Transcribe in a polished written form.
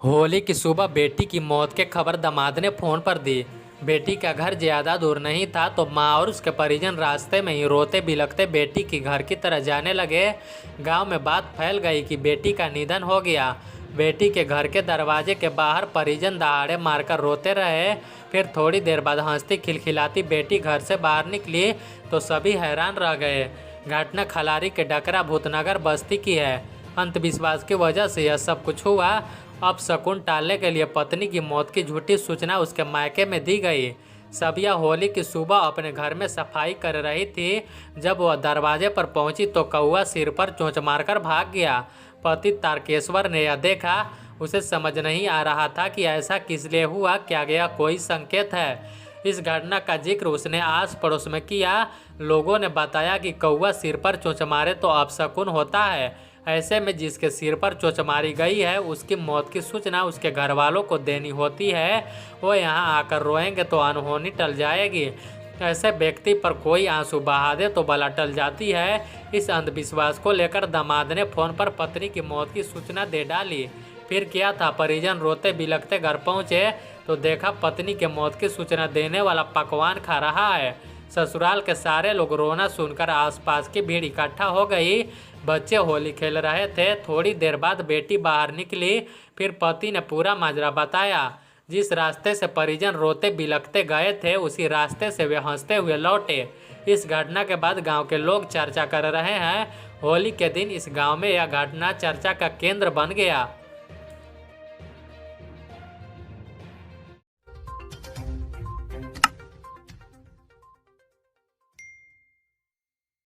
होली की सुबह बेटी की मौत की खबर दामाद ने फोन पर दी। बेटी का घर ज्यादा दूर नहीं था तो माँ और उसके परिजन रास्ते में ही रोते बिलखते बेटी की घर की तरह जाने लगे। गांव में बात फैल गई कि बेटी का निधन हो गया। बेटी के घर के दरवाजे के बाहर परिजन दहाड़े मारकर रोते रहे। फिर थोड़ी देर बाद हंसती खिलखिलाती बेटी घर से बाहर निकली तो सभी हैरान रह गए। घटना खलारी के डकरा भूतनगर बस्ती की है। अंधविश्वास की वजह से यह सब कुछ हुआ। अब शकुन टालने के लिए पत्नी की मौत की झूठी सूचना उसके मायके में दी गई। सबिया होली की सुबह अपने घर में सफाई कर रही थी। जब वह दरवाजे पर पहुंची तो कौआ सिर पर चोंच मारकर भाग गया। पति तारकेश्वर ने यह देखा। उसे समझ नहीं आ रहा था कि ऐसा किस लिए हुआ, क्या गया कोई संकेत है। इस घटना का जिक्र उसने आस पड़ोस में किया। लोगों ने बताया कि कौआ सिर पर चोंच मारे तो अपशकुन होता है। ऐसे में जिसके सिर पर चोंच मारी गई है उसकी मौत की सूचना उसके घर वालों को देनी होती है। वो यहाँ आकर रोएंगे तो अनहोनी टल जाएगी। ऐसे व्यक्ति पर कोई आंसू बहा दे तो बला टल जाती है। इस अंधविश्वास को लेकर दामाद ने फोन पर पत्नी की मौत की सूचना दे डाली। फिर क्या था, परिजन रोते बिलखते घर पहुंचे तो देखा पत्नी के मौत की सूचना देने वाला पकवान खा रहा है। ससुराल के सारे लोग रोना सुनकर आसपास की भीड़ इकट्ठा हो गई। बच्चे होली खेल रहे थे। थोड़ी देर बाद बेटी बाहर निकली। फिर पति ने पूरा माजरा बताया। जिस रास्ते से परिजन रोते बिलखते गए थे उसी रास्ते से वे हंसते हुए लौटे। इस घटना के बाद गांव के लोग चर्चा कर रहे हैं। होली के दिन इस गांव में यह घटना चर्चा का केंद्र बन गया।